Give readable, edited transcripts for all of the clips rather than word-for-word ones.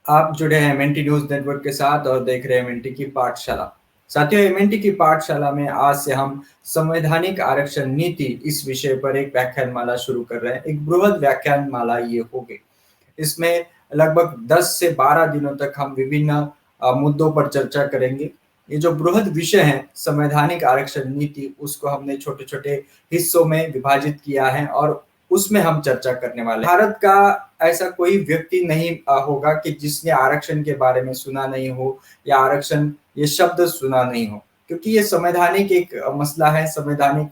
आप जुड़े हैं एमएनटी न्यूज नेटवर्क के साथ और देख रहे हैं एमएनटी की पाठशाला। साथियों, एमएनटी की पाठशाला में आज से हम संवैधानिक आरक्षण नीति इस विषय पर एक व्याख्यानमाला शुरू कर रहे हैं। एक बृहद व्याख्यानमाला ये होगी। इसमें लगभग 10 से 12 दिनों तक हम विभिन्न मुद्दों पर चर्चा करेंगे। ये जो बृहद विषय है संवैधानिक आरक्षण नीति, उसको हमने छोटे छोटे हिस्सों में विभाजित किया है और उसमें हम चर्चा करने वाले हैं। भारत का ऐसा कोई व्यक्ति नहीं होगा कि जिसने आरक्षण के बारे में सुना नहीं हो या आरक्षण ये शब्द सुना नहीं हो, क्योंकि ये संवैधानिक एक मसला है, संवैधानिक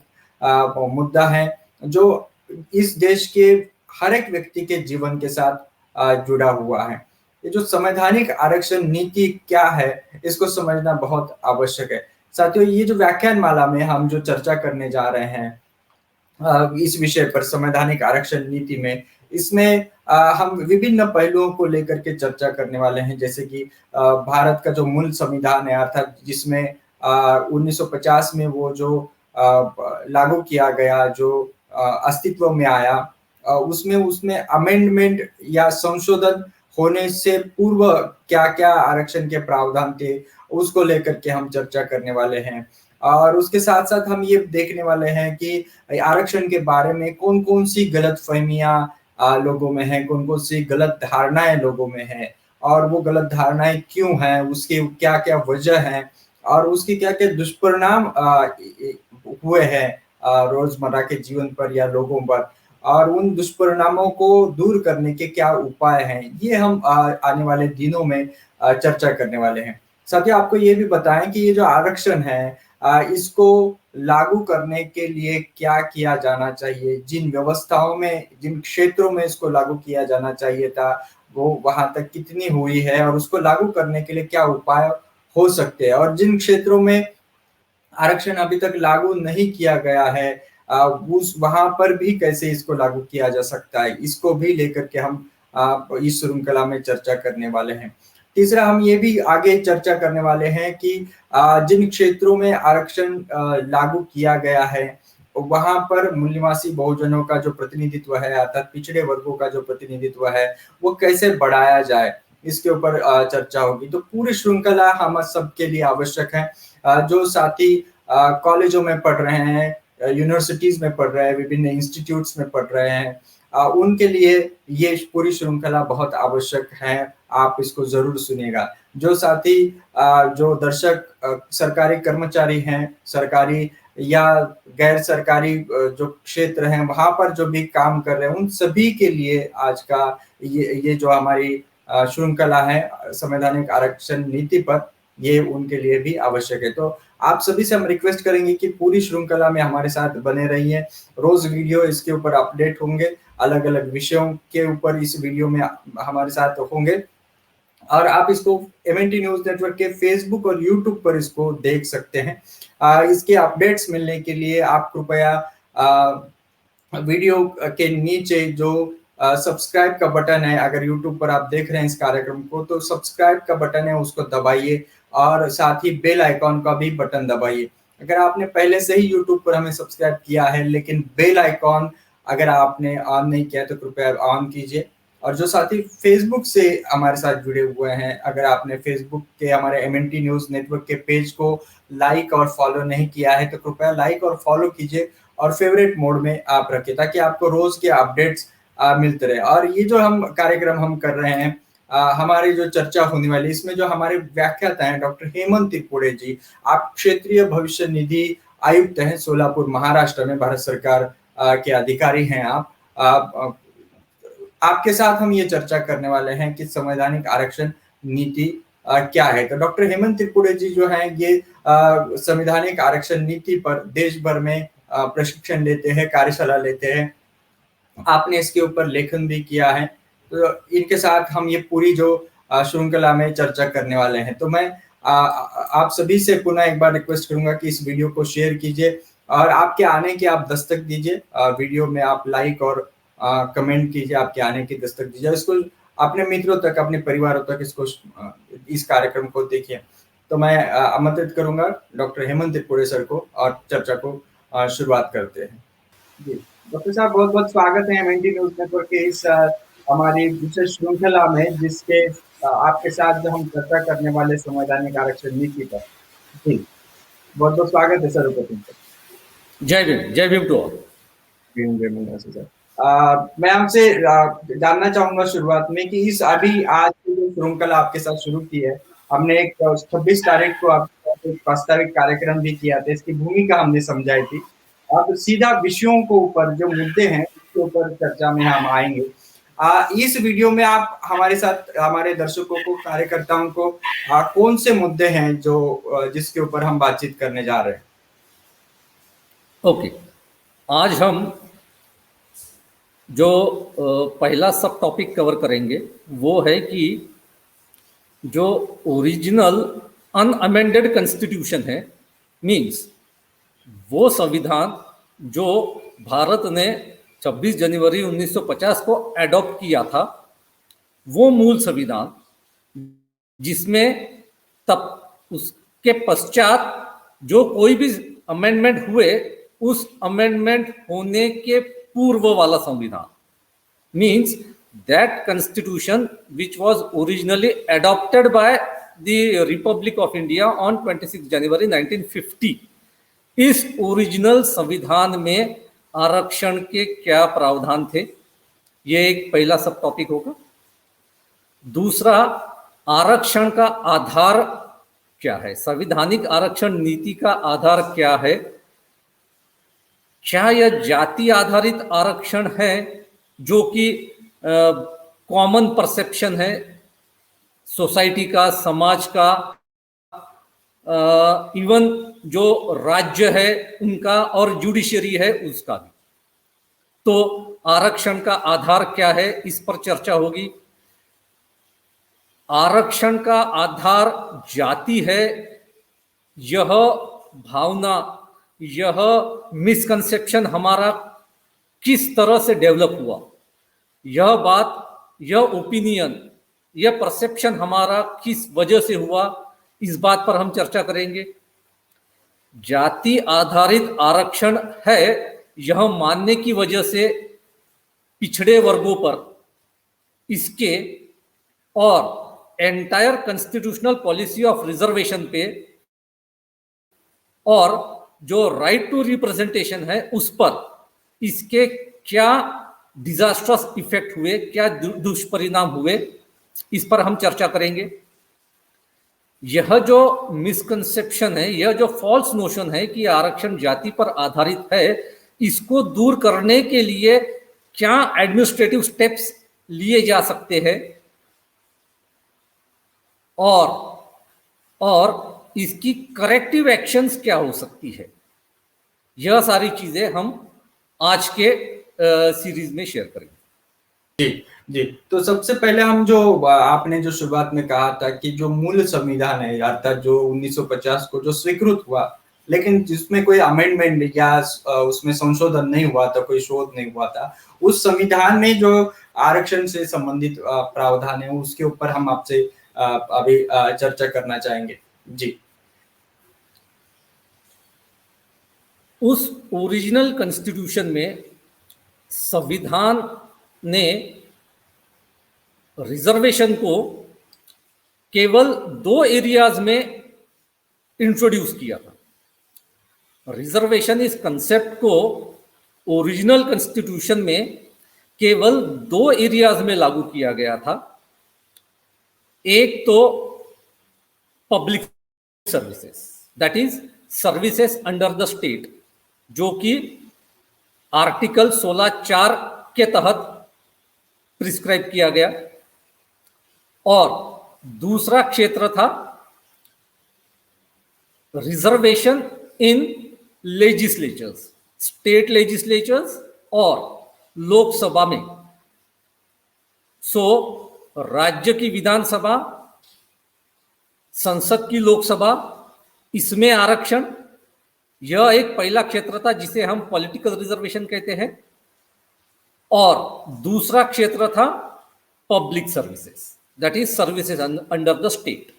मुद्दा है जो इस देश के हर एक व्यक्ति के जीवन के साथ जुड़ा हुआ है। ये जो संवैधानिक आरक्षण नीति क्या है, इसको समझना बहुत आवश्यक है। साथियों, ये जो व्याख्यान माला में हम जो चर्चा करने जा रहे हैं इस विषय पर संवैधानिक आरक्षण नीति में, इसमें हम विभिन्न पहलुओं को लेकर के चर्चा करने वाले हैं। जैसे कि भारत का जो मूल संविधान है, अर्थात जिसमें 1950 में वो जो लागू किया गया, जो अस्तित्व में आया, उसमें उसमें अमेंडमेंट या संशोधन होने से पूर्व क्या क्या आरक्षण के प्रावधान थे, उसको लेकर के हम चर्चा करने वाले हैं। और उसके साथ साथ हम ये देखने वाले हैं कि आरक्षण के बारे में कौन कौन सी गलत फहमियां लोगों में है, कौन कौन सी गलत धारणाएं लोगों में है, और वो गलत धारणाएं क्यों हैं, उसके क्या क्या वजह है, और उसके क्या क्या दुष्परिणाम हुए हैं रोजमर्रा के जीवन पर या लोगों पर, और उन दुष्परिणामों को दूर करने के क्या उपाय हैं, ये हम आने वाले दिनों में चर्चा करने वाले हैं। साथियों, आपको ये भी बताएं कि ये जो आरक्षण है इसको लागू करने के लिए क्या किया जाना चाहिए, जिन व्यवस्थाओं में, जिन क्षेत्रों में इसको लागू किया जाना चाहिए था, वो वहां तक कितनी हुई है, और उसको लागू करने के लिए क्या उपाय हो सकते हैं, और जिन क्षेत्रों में आरक्षण अभी तक लागू नहीं किया गया है उस वहां पर भी कैसे इसको लागू किया जा सकता है, इसको भी लेकर के हम इस श्रृंखला में चर्चा करने वाले हैं। तीसरा, हम ये भी आगे चर्चा करने वाले हैं कि जिन क्षेत्रों में आरक्षण लागू किया गया है वहां पर मूल्यवासी बहुजनों का जो प्रतिनिधित्व है, अर्थात पिछड़े वर्गों का जो प्रतिनिधित्व है, वो कैसे बढ़ाया जाए, इसके ऊपर चर्चा होगी। तो पूरी श्रृंखला हम सबके लिए आवश्यक है। जो साथी कॉलेजों में पढ़ रहे हैं, यूनिवर्सिटीज में पढ़ रहे हैं, विभिन्न इंस्टीट्यूट्स में पढ़ रहे हैं, उनके लिए ये पूरी श्रृंखला बहुत आवश्यक है। आप इसको जरूर सुनिएगा। जो साथी जो दर्शक सरकारी कर्मचारी हैं, सरकारी या गैर सरकारी जो क्षेत्र हैं, वहां पर जो भी काम कर रहे हैं, उन सभी के लिए आज का ये जो हमारी श्रृंखला है संवैधानिक आरक्षण नीति पर, ये उनके लिए भी आवश्यक है। तो आप सभी से हम रिक्वेस्ट करेंगे कि पूरी श्रृंखला में हमारे साथ बने रहिए। रोज वीडियो इसके ऊपर अपडेट होंगे, अलग अलग विषयों के ऊपर इस वीडियो में हमारे साथ होंगे, और आप इसको एमएनटी न्यूज नेटवर्क के फेसबुक और यूट्यूब पर इसको देख सकते हैं। इसके अपडेट्स मिलने के लिए आप कृपया वीडियो के नीचे जो सब्सक्राइब का बटन है, अगर यूट्यूब पर आप देख रहे हैं इस कार्यक्रम को, तो सब्सक्राइब का बटन है उसको दबाइए, और साथ ही बेल आइकॉन का भी बटन दबाइए। अगर आपने पहले से ही यूट्यूब पर हमें सब्सक्राइब किया है लेकिन बेल आइकॉन अगर आपने ऑन नहीं किया तो कृपया ऑन कीजिए। और जो साथी फेसबुक से हमारे साथ जुड़े हुए हैं, अगर आपने फेसबुक के हमारे एमएनटी न्यूज नेटवर्क के पेज को लाइक और फॉलो नहीं किया है तो कृपया लाइक और फॉलो कीजिए, और फेवरेट मोड में आप रखिए, ताकि आपको रोज के अपडेट्स मिलते रहे। और ये जो हम कार्यक्रम हम कर रहे हैं, हमारी जो चर्चा होने वाली, इसमें जो हमारे व्याख्याता हैं डॉक्टर हेमंत त्रिपुरे जी, आप क्षेत्रीय भविष्य निधि आयुक्त हैं सोलापुर महाराष्ट्र में, भारत सरकार के अधिकारी हैं आप आपके साथ हम ये चर्चा करने वाले हैं कि संवैधानिक आरक्षण नीति क्या है। तो डॉक्टर हेमंत त्रिपुरे जी जो हैं, ये संवैधानिक आरक्षण नीति पर देश भर में प्रशिक्षण लेते हैं, कार्यशाला लेते हैं। आपने इसके ऊपर लेखन भी किया है। तो इनके साथ हम ये पूरी जो श्रृंखला में चर्चा करने वाले हैं। तो मैं आप सभी से पुनः एक बार रिक्वेस्ट करूंगा कि इस वीडियो को शेयर कीजिए, और आपके आने की आप दस्तक दीजिए। वीडियो में आप लाइक और कमेंट कीजिए, आपके आने की दस्तक दीजिए। इसको अपने मित्रों तक, अपने परिवारों तक इसको इस कार्यक्रम को देखिए। तो मैं आमंत्रित करूंगा डॉक्टर हेमंत त्रिपुरे सर को, और चर्चा को शुरुआत करते हैं। जी डॉक्टर साहब, बहुत बहुत स्वागत है एमएनटी न्यूज नेटवर्क के इस हमारी विशेष श्रृंखला में, जिसके आपके साथ जो हम चर्चा करने वाले संवैधानिक आरक्षण नीति पर। जी, बहुत बहुत स्वागत है सर उपस्थित सर। जय भीम टू ऑल। सर मैं आपसे जानना चाहूंगा शुरुआत में कि इस अभी आज की जो श्रृंखला आपके साथ शुरू की है, हमने एक 26 तारीख को आपके साथ एक प्रास्ताविक कार्यक्रम भी किया था, इसकी भूमिका हमने समझाई थी। अब सीधा विषयों को ऊपर जो मुद्दे हैं उसके ऊपर चर्चा में हम आएंगे। इस वीडियो में आप हमारे साथ हमारे दर्शकों को कार्यकर्ताओं को कौन से मुद्दे हैं जो जिसके ऊपर हम बातचीत करने जा रहे हैं? ओके, आज हम जो पहला सब टॉपिक कवर करेंगे वो है कि जो ओरिजिनल अनअमेंडेड कॉन्स्टिट्यूशन है, मीन्स वो संविधान जो भारत ने 26 जनवरी 1950 को एडॉप्ट किया था, वो मूल संविधान जिसमें तब उसके पश्चात जो कोई भी अमेंडमेंट हुए, उस अमेंडमेंट होने के पूर्व वाला संविधान, means that constitution which was originally adopted by the Republic of India on 26 जनवरी 1950। इस ओरिजिनल संविधान में आरक्षण के क्या प्रावधान थे, ये एक पहला सब टॉपिक होगा। दूसरा, आरक्षण का आधार क्या है, संवैधानिक आरक्षण नीति का आधार क्या है, क्या यह जाति आधारित आरक्षण है जो कि कॉमन परसेप्शन है सोसाइटी का, समाज का, इवन जो राज्य है उनका और जुडिशरी है उसका भी। तो आरक्षण का आधार क्या है, इस पर चर्चा होगी। आरक्षण का आधार जाति है, यह भावना, यह मिसकंसेप्शन हमारा किस तरह से डेवलप हुआ, यह बात, यह ओपिनियन, यह परसेप्शन हमारा किस वजह से हुआ, इस बात पर हम चर्चा करेंगे। जाति आधारित आरक्षण है यह मानने की वजह से पिछड़े वर्गों पर इसके और entire constitutional policy of reservation पे और जो राइट टू रिप्रेजेंटेशन है उस पर इसके क्या डिजास्ट्रस इफेक्ट हुए, क्या दुष्परिणाम हुए, इस पर हम चर्चा करेंगे। यह जो मिसकंसेप्शन है, यह जो फॉल्स नोशन है कि आरक्षण जाति पर आधारित है, इसको दूर करने के लिए क्या एडमिनिस्ट्रेटिव स्टेप्स लिए जा सकते हैं और इसकी करेक्टिव एक्शंस क्या हो सकती है, यह सारी चीजें हम आज के सीरीज में शेयर करेंगे। जी जी, तो सबसे पहले हम जो आपने जो शुरुआत में कहा था कि जो मूल संविधान है अर्थात जो 1950 को जो स्वीकृत हुआ, लेकिन जिसमें कोई अमेंडमेंट या उसमें संशोधन नहीं हुआ था, कोई शोध नहीं हुआ था, उस संविधान में जो आरक्षण से संबंधित प्रावधान है उसके ऊपर हम आपसे अभी चर्चा करना चाहेंगे। जी, उस ओरिजिनल कॉन्स्टिट्यूशन में संविधान ने रिजर्वेशन को केवल 2 एरियाज में इंट्रोड्यूस किया था। रिजर्वेशन इस कंसेप्ट को ओरिजिनल कॉन्स्टिट्यूशन में केवल 2 एरियाज में लागू किया गया था। एक तो public services, that is services under the state, जो कि आर्टिकल 16(4) के तहत प्रिस्क्राइब किया गया, और दूसरा क्षेत्र था रिजर्वेशन इन लेजिस्लेचर्स, स्टेट लेजिस्लेचर्स और लोकसभा में। राज्य की विधानसभा, संसद की लोकसभा, इसमें आरक्षण, यह एक पहला क्षेत्र था जिसे हम पॉलिटिकल रिजर्वेशन कहते हैं, और दूसरा क्षेत्र था public services, that is services under the state.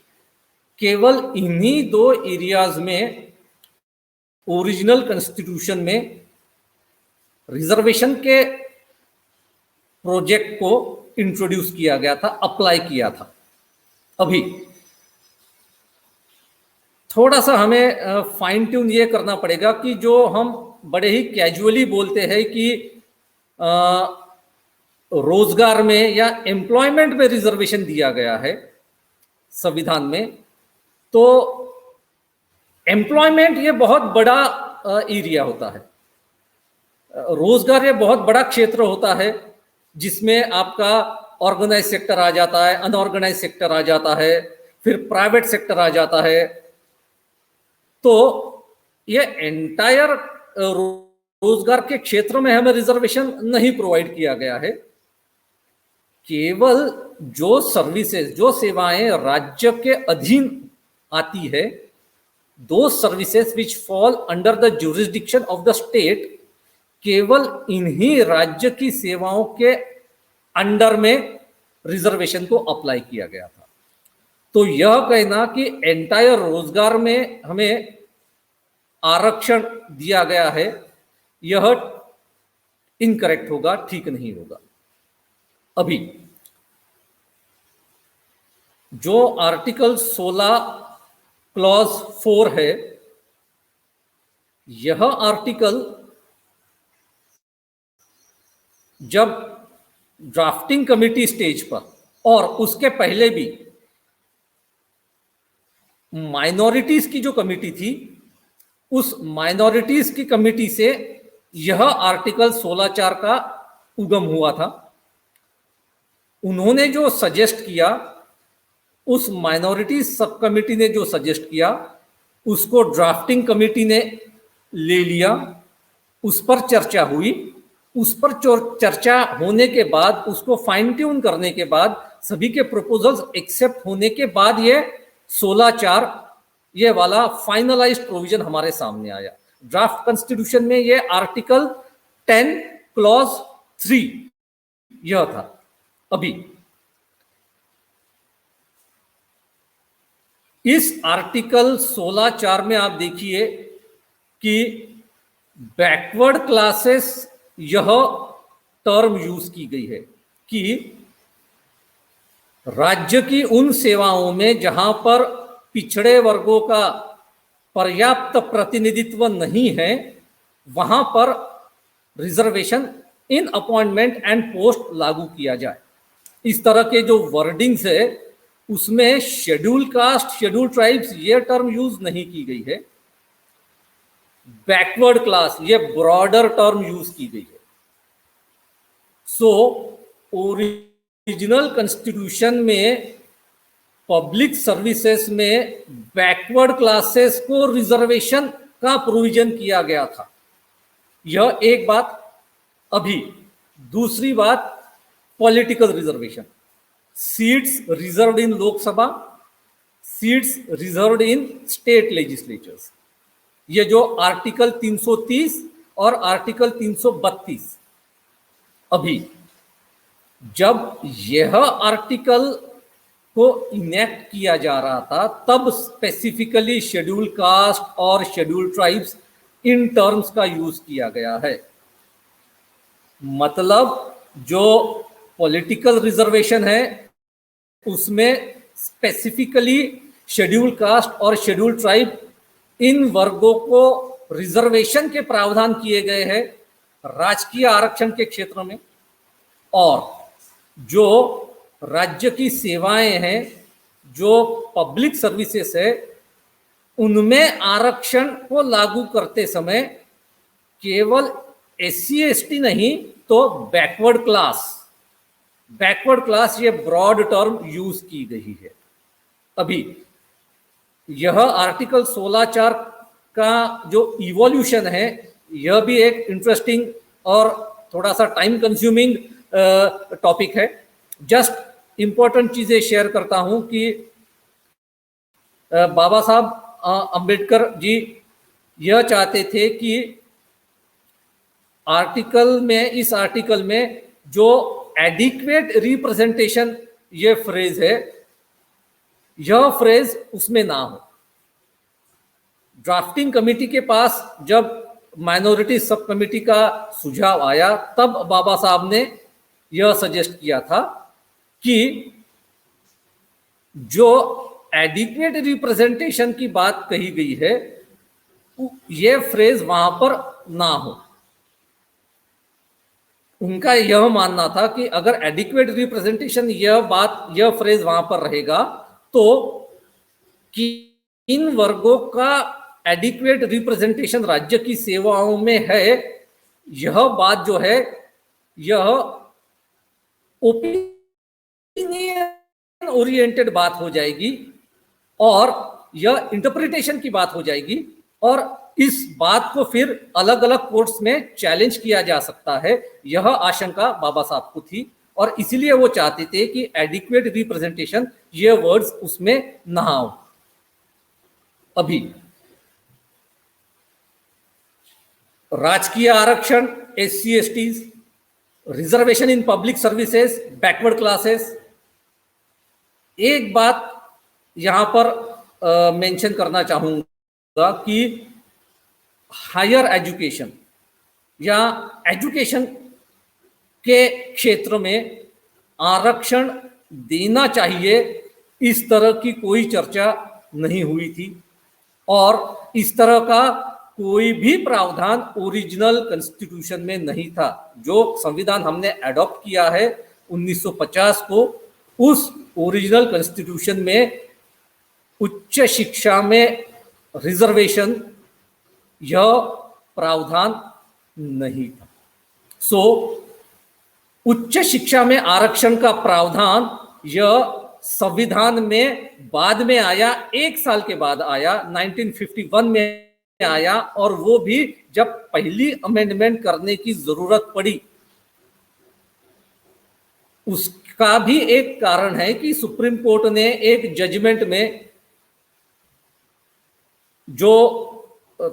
केवल इन्हीं 2 एरियाज में ओरिजिनल कॉन्स्टिट्यूशन में रिजर्वेशन के प्रोजेक्ट को इंट्रोड्यूस किया गया था, अप्लाई किया था। अभी थोड़ा सा हमें फाइन ट्यून ये करना पड़ेगा कि जो हम बड़े ही कैजुअली बोलते हैं कि रोजगार में या एम्प्लॉयमेंट में रिजर्वेशन दिया गया है संविधान में, तो एम्प्लॉयमेंट ये बहुत बड़ा एरिया होता है, रोजगार ये बहुत बड़ा क्षेत्र होता है जिसमें आपका ऑर्गेनाइज सेक्टर आ जाता है, अनऑर्गेनाइज सेक्टर आ जाता है, फिर प्राइवेट सेक्टर आ जाता है। तो ये एंटायर रोजगार के क्षेत्र में हमें रिजर्वेशन नहीं प्रोवाइड किया गया है। केवल जो सर्विसेज, जो सेवाएं राज्य के अधीन आती है, दो services which fall under the jurisdiction of the state, केवल इन्हीं राज्य की सेवाओं के अंडर में रिजर्वेशन को अप्लाई किया गया था। तो यह कहना कि एंटायर रोजगार में हमें आरक्षण दिया गया है, यह इनकरेक्ट होगा, ठीक नहीं होगा। अभी जो आर्टिकल 16 क्लॉज 4 है, यह आर्टिकल जब ड्राफ्टिंग कमेटी स्टेज पर और उसके पहले भी माइनॉरिटीज की जो कमेटी थी, उस माइनॉरिटीज की कमेटी से यह आर्टिकल 16(4) का उगम हुआ था। उन्होंने जो सजेस्ट किया, उस माइनॉरिटी सब कमेटी ने जो सजेस्ट किया, उसको ड्राफ्टिंग कमेटी ने ले लिया, उस पर चर्चा हुई, उस पर चर्चा होने के बाद, उसको फाइन ट्यून करने के बाद, सभी के प्रपोजल्स एक्सेप्ट होने के बाद ये 16(4) ये वाला फाइनलाइज्ड प्रोविजन हमारे सामने आया। ड्राफ्ट कॉन्स्टिट्यूशन में ये आर्टिकल 10 क्लॉज 3 यह था। अभी इस आर्टिकल 16(4) में आप देखिए कि बैकवर्ड क्लासेस यह टर्म यूज की गई है कि राज्य की उन सेवाओं में जहां पर पिछड़े वर्गों का पर्याप्त प्रतिनिधित्व नहीं है, वहां पर reservation in appointment and post लागू किया जाए। इस तरह के जो वर्डिंग्स है उसमें शेड्यूल कास्ट, शेड्यूल ट्राइब्स ये टर्म यूज नहीं की गई है। बैकवर्ड क्लास ये ब्रॉडर टर्म यूज की गई है। सो ओरिजिनल कॉन्स्टिट्यूशन में पब्लिक सर्विसेज में बैकवर्ड क्लासेस को रिजर्वेशन का प्रोविजन किया गया था। यह एक बात। अभी दूसरी बात, पॉलिटिकल रिजर्वेशन, सीट्स रिजर्व्ड इन लोकसभा, सीट्स रिजर्व्ड इन स्टेट लेजिस्लेचर्स, ये जो आर्टिकल 330 और आर्टिकल 332। अभी जब यह आर्टिकल को इनेक्ट किया जा रहा था, तब स्पेसिफिकली शेड्यूल कास्ट और शेड्यूल ट्राइब्स इन टर्म्स का यूज किया गया है। मतलब जो पॉलिटिकल रिजर्वेशन है उसमें स्पेसिफिकली शेड्यूल कास्ट और शेड्यूल ट्राइब इन वर्गों को रिजर्वेशन के प्रावधान किए गए हैं राजकीय आरक्षण के क्षेत्र में, और जो राज्य की सेवाएं हैं, जो पब्लिक सर्विसेज है, उनमें आरक्षण को लागू करते समय केवल SC ST नहीं तो बैकवर्ड क्लास ये ब्रॉड टर्म यूज की गई है। अभी यह आर्टिकल 16(4) का जो इवोल्यूशन है, यह भी एक इंटरेस्टिंग और थोड़ा सा टाइम कंज्यूमिंग टॉपिक है। जस्ट इंपॉर्टेंट चीजें शेयर करता हूं कि बाबा साहब अंबेडकर जी यह चाहते थे कि इस आर्टिकल में जो एडिक्वेट रिप्रेजेंटेशन ये फ्रेज है, यह फ्रेज उसमें ना हो। ड्राफ्टिंग कमेटी के पास जब माइनॉरिटी सब कमेटी का सुझाव आया, तब बाबा साहब ने यह सजेस्ट किया था कि जो एडिक्वेट रिप्रेजेंटेशन की बात कही गई है, ये फ्रेज वहां पर ना हो। उनका यह मानना था कि अगर एडिक्वेट रिप्रेजेंटेशन, यह फ्रेज वहां पर रहेगा तो कि इन वर्गों का एडिक्वेट रिप्रेजेंटेशन राज्य की सेवाओं में है, यह बात जो है यह ओपिनियन ओरिएंटेड बात हो जाएगी और यह इंटरप्रिटेशन की बात हो जाएगी, और इस बात को फिर अलग अलग कोर्ट्स में चैलेंज किया जा सकता है। यह आशंका बाबा साहब को थी और इसीलिए वो चाहते थे कि एडिक्वेट रिप्रेजेंटेशन, ये वर्ड्स उसमें ना हो। अभी राजकीय आरक्षण, SC STs, reservation in public services, backward classes. एक बात यहां पर मेंशन करना चाहूंगा कि हायर एजुकेशन या एजुकेशन के क्षेत्र में आरक्षण देना चाहिए, इस तरह की कोई चर्चा नहीं हुई थी और इस तरह का कोई भी प्रावधान ओरिजिनल कॉन्स्टिट्यूशन में नहीं था। जो संविधान हमने अडॉप्ट किया है 1950 को, उस ओरिजिनल कॉन्स्टिट्यूशन में उच्च शिक्षा में रिजर्वेशन यह प्रावधान नहीं था। सो उच्च शिक्षा में आरक्षण का प्रावधान यह संविधान में बाद में आया, 1 साल के बाद आया, 1951 में आया, और वो भी जब पहली अमेंडमेंट करने की जरूरत पड़ी। उसका भी एक कारण है कि सुप्रीम कोर्ट ने एक जजमेंट में, जो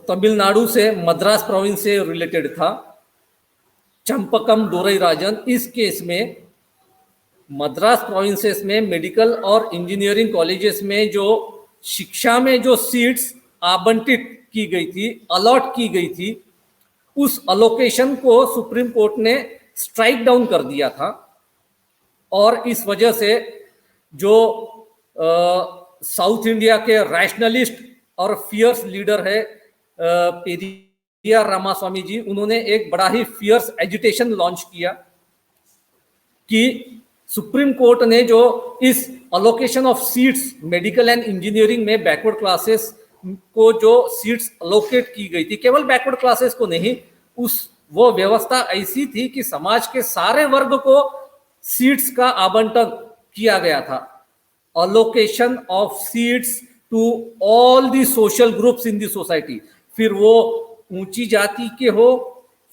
तमिलनाडु से, मद्रास प्रोविंस से रिलेटेड था, चंपकम डोरई राजन, इस केस में मद्रास प्रोविंसेस में मेडिकल और इंजीनियरिंग कॉलेजेस में जो शिक्षा में जो सीट्स आवंटित की गई थी, अलॉट की गई थी, उस अलोकेशन को सुप्रीम कोर्ट ने स्ट्राइक डाउन कर दिया था। और इस वजह से जो साउथ इंडिया के रैशनलिस्ट और फियर्स लीडर है पेरियार रामास्वामी जी, उन्होंने एक बड़ा ही फियर्स एजिटेशन लॉन्च किया कि सुप्रीम कोर्ट ने जो इस allocation of seats medical and engineering में बैकवर्ड क्लासेस को जो सीट्स अलोकेट की गई थी, केवल बैकवर्ड क्लासेस को नहीं, वो व्यवस्था ऐसी थी कि समाज के सारे वर्ग को सीट्स का आवंटन किया गया था। Allocation of seats to all the social groups in the society, फिर वो ऊंची जाति के हो,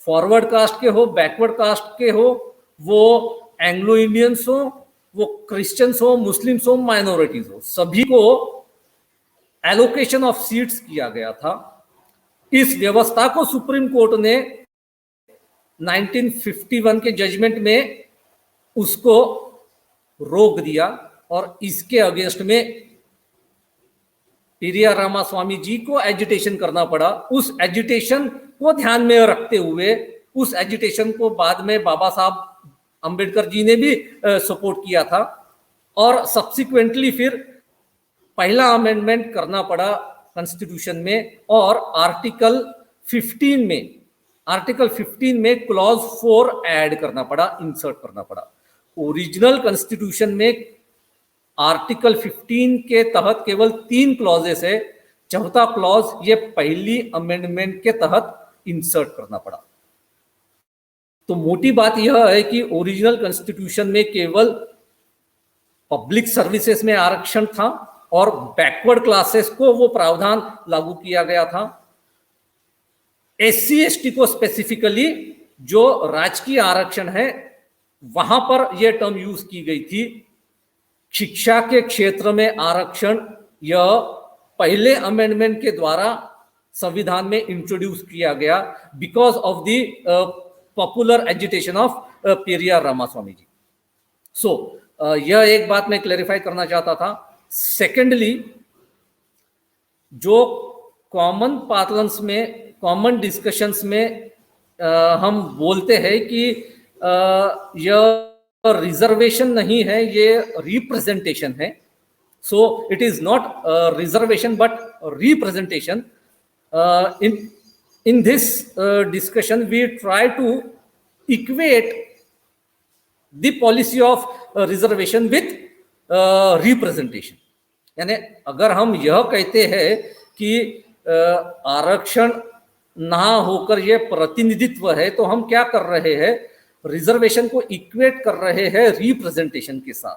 फॉरवर्ड कास्ट के हो, बैकवर्ड कास्ट के हो, वो एंग्लो इंडियंस हो, वो क्रिश्चियंस हो, मुस्लिम्स हो, माइनॉरिटीज हो, सभी को एलोकेशन ऑफ सीट्स किया गया था। इस व्यवस्था को सुप्रीम कोर्ट ने 1951 के जजमेंट में उसको रोक दिया और इसके अगेंस्ट में पेरियार रामास्वामी जी को एजिटेशन करना पड़ा। उस एजिटेशन को ध्यान में रखते हुए, उस एजिटेशन को बाद में बाबा साहब अंबेडकर जी ने भी सपोर्ट किया था और सब्सिक्वेंटली फिर पहला अमेंडमेंट करना पड़ा कॉन्स्टिट्यूशन में, और आर्टिकल 15 में क्लॉज 4 ऐड करना पड़ा, इंसर्ट करना पड़ा। ओरिजिनल कॉन्स्टिट्यूशन में आर्टिकल 15 के तहत केवल 3 क्लॉजेस है, चौथा क्लॉज ये पहली अमेंडमेंट के तहत इंसर्ट करना पड़ा। तो मोटी बात यह है कि ओरिजिनल कॉन्स्टिट्यूशन में केवल पब्लिक सर्विसेज में आरक्षण था और बैकवर्ड क्लासेस को वो प्रावधान लागू किया गया था। SC ST को स्पेसिफिकली जो राजकीय आरक्षण है वहां पर यह टर्म यूज की गई थी। शिक्षा के क्षेत्र में आरक्षण यह पहले अमेंडमेंट के द्वारा संविधान में इंट्रोड्यूस किया गया because of the popular agitation of Periyar Ramaswamy ji. So यह एक बात मैं क्लैरिफाई करना चाहता था। सेकेंडली, जो कॉमन पार्लंस में, कॉमन डिस्कशंस में हम बोलते हैं कि यह रिजर्वेशन नहीं है, ये रिप्रेजेंटेशन है। So it is not a reservation but a representation. In this discussion, we try to equate the policy of reservation with representation. यानी अगर हम यह कहते हैं कि आरक्षण ना होकर यह प्रतिनिधित्व है, तो हम क्या कर रहे हैं, रिजर्वेशन को इक्वेट कर रहे हैं रिप्रेजेंटेशन के साथ।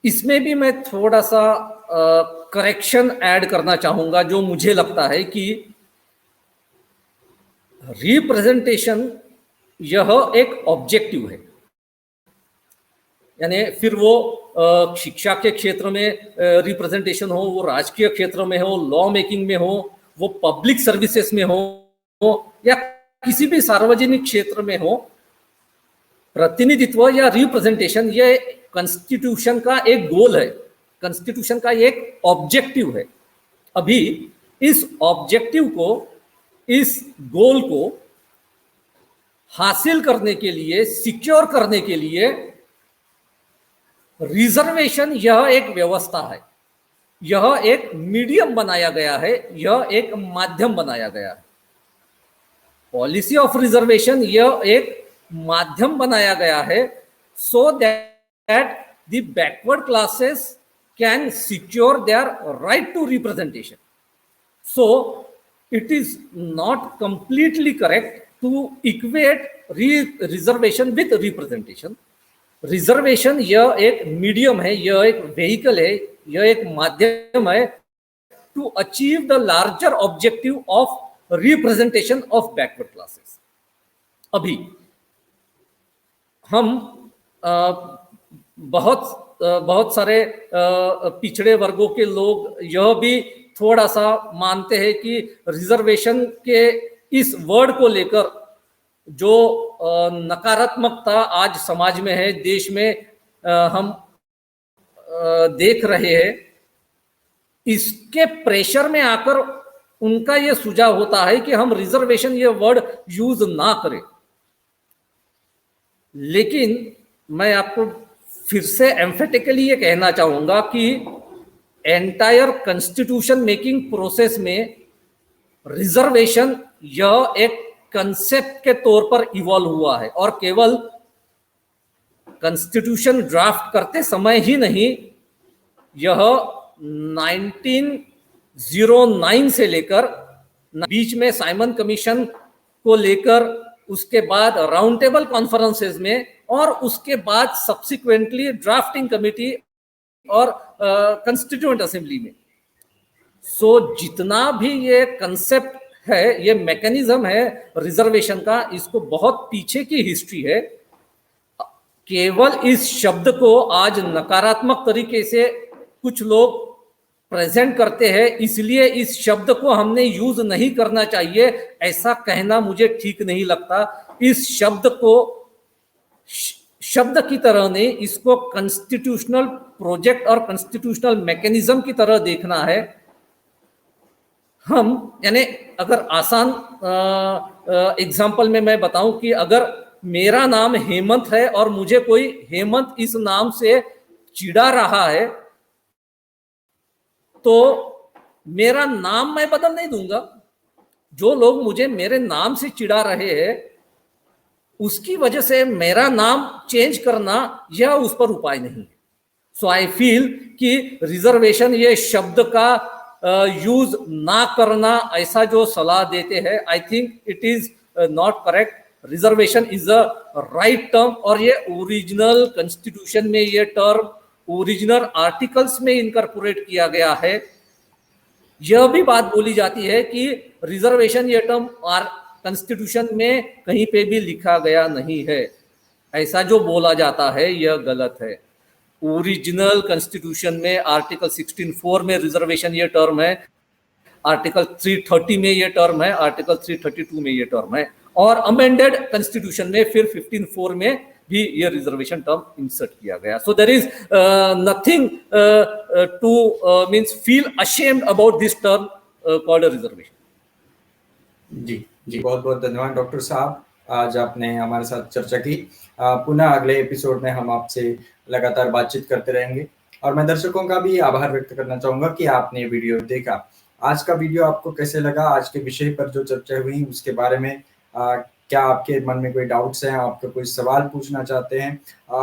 इसमें भी मैं थोड़ा सा करेक्शन ऐड करना चाहूंगा, जो मुझे लगता है कि रिप्रेजेंटेशन यह एक ऑब्जेक्टिव है, यानी फिर वो शिक्षा के क्षेत्र में रिप्रेजेंटेशन हो, वो राजकीय क्षेत्र में हो, लॉ मेकिंग में हो, वो पब्लिक सर्विसेज में हो या किसी भी सार्वजनिक क्षेत्र में हो, प्रतिनिधित्व या रिप्रेजेंटेशन ये कॉन्स्टिट्यूशन का एक गोल है, कॉन्स्टिट्यूशन का एक ऑब्जेक्टिव है। अभी इस ऑब्जेक्टिव को, इस गोल को हासिल करने के लिए, सिक्योर करने के लिए रिजर्वेशन यह एक व्यवस्था है, यह एक मीडियम बनाया गया है, यह एक माध्यम बनाया गया है। पॉलिसी ऑफ रिजर्वेशन यह एक माध्यम बनाया गया है so that the backward classes can secure their right to representation. So it is not completely correct to equate reservation with representation. Reservation यह एक मीडियम है, यह एक व्हीकल है, यह एक माध्यम है to achieve the larger objective of representation of backward classes. अभी हम बहुत सारे पिछड़े वर्गों के लोग यह भी थोड़ा सा मानते हैं कि रिजर्वेशन के इस वर्ड को लेकर जो नकारात्मकता आज समाज में है, देश में हम देख रहे हैं, इसके प्रेशर में आकर उनका यह सुझाव होता है कि हम रिजर्वेशन ये वर्ड यूज ना करें। लेकिन मैं आपको फिर से एम्फेटिकली ये कहना चाहूंगा कि एंटायर कॉन्स्टिट्यूशन मेकिंग प्रोसेस में रिजर्वेशन यह एक कंसेप्ट के तौर पर इवॉल्व हुआ है, और केवल कॉन्स्टिट्यूशन ड्राफ्ट करते समय ही नहीं, यह 1909 से लेकर बीच में साइमन कमीशन को लेकर, उसके बाद राउंड टेबल कॉन्फ्रेंसेस में, और उसके बाद सब्सिक्वेंटली ड्राफ्टिंग कमेटी और कॉन्स्टिट्यूएंट असेंबली में। सो जितना भी ये कंसेप्ट है, ये मैकेनिज्म है रिजर्वेशन का, इसको बहुत पीछे की हिस्ट्री है। केवल इस शब्द को आज नकारात्मक तरीके से कुछ लोग प्रेजेंट करते हैं, इसलिए इस शब्द को हमने यूज नहीं करना चाहिए, ऐसा कहना मुझे ठीक नहीं लगता। इस शब्द को शब्द की तरह नहीं, इसको कॉन्स्टिट्यूशनल प्रोजेक्ट और कॉन्स्टिट्यूशनल मैकेनिज्म की तरह देखना है। हम यानी अगर आसान एग्जाम्पल में मैं बताऊं कि अगर मेरा नाम हेमंत है और मुझे कोई हेमंत इस नाम से चिढ़ा रहा है, तो मेरा नाम मैं बदल नहीं दूंगा। जो लोग मुझे मेरे नाम से चिढ़ा रहे हैं, उसकी वजह से मेरा नाम चेंज करना यह उस पर उपाय नहीं है। सो आई फील कि रिजर्वेशन ये शब्द का यूज ना करना, ऐसा जो सलाह देते हैं, I think it is not correct. Reservation is a right term, और ये ओरिजिनल कॉन्स्टिट्यूशन में ये टर्म ओरिजिनल आर्टिकल्स में इनकॉर्पोरेट किया गया है। यह भी बात बोली जाती है कि रिजर्वेशन ये टर्म कॉन्स्टिट्यूशन में कहीं पे भी लिखा गया नहीं है, ऐसा जो बोला जाता है यह गलत है। ओरिजिनल कॉन्स्टिट्यूशन में आर्टिकल 16(4) में रिजर्वेशन ये टर्म है, आर्टिकल 330 में ये टर्म है, आर्टिकल 332 में ये टर्म है, और अमेंडेड कॉन्स्टिट्यूशन में फिर 15(4) में भी ये रिजर्वेशन टर्म इंसर्ट किया गया। So there is nothing to means feel ashamed about this term called reservation. जी बहुत बहुत धन्यवाद डॉक्टर साहब, आज आपने हमारे साथ चर्चा की। पुनः अगले एपिसोड में हम आपसे लगातार बातचीत करते रहेंगे। और मैं दर्शकों का भी आभार व्यक्त करना चाहूंगा कि आपने ये वीडियो देखा। आज का वीडियो आपको कैसे लगा? आज के विषय पर जो चर्चा हुई उसके बारे में क्या आपके मन में कोई डाउट्स हैं, आपको कोई सवाल पूछना चाहते हैं,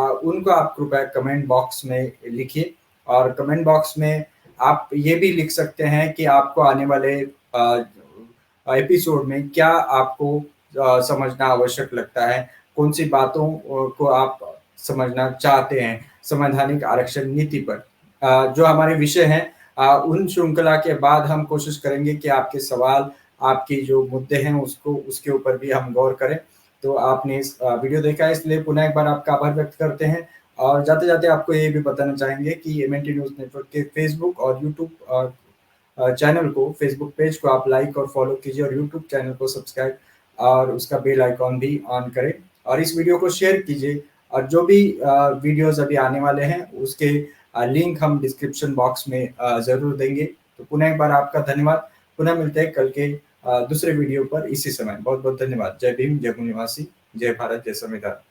उनको आप कृपया कमेंट बॉक्स में लिखिए। और कमेंट बॉक्स में आप ये भी लिख सकते हैं कि आपको आने वाले एपिसोड में क्या आपको समझना आवश्यक लगता है, कौन सी बातों को आप समझना चाहते हैं संवैधानिक आरक्षण नीति पर। जो हमारे विषय हैं उन श्रृंखला के बाद हम कोशिश करेंगे कि आपके सवाल, आपके जो मुद्दे हैं उसको उसके ऊपर भी हम गौर करें। तो आपने इस वीडियो देखा है इसलिए पुनः एक बार आपका आभार व्यक्त करते हैं। और जाते-जाते आपको ये भी बताना चाहेंगे कि एमएनटी न्यूज़ नेटवर्क के फेसबुक और यूट्यूब चैनल को, फेसबुक पेज को आप लाइक और फॉलो कीजिए और यूट्यूब चैनल को सब्सक्राइब और उसका बेल आइकॉन भी ऑन करें और इस वीडियो को शेयर कीजिए। और जो भी वीडियोस अभी आने वाले हैं उसके लिंक हम डिस्क्रिप्शन बॉक्स में ज़रूर देंगे। तो पुनः एक बार आपका धन्यवाद। पुनः मिलते हैं कल के दूसरे वीडियो पर इसी समय। बहुत-बहुत धन्यवाद। जय भीम, जय भू निवासी, जय भारत, जय संविधान।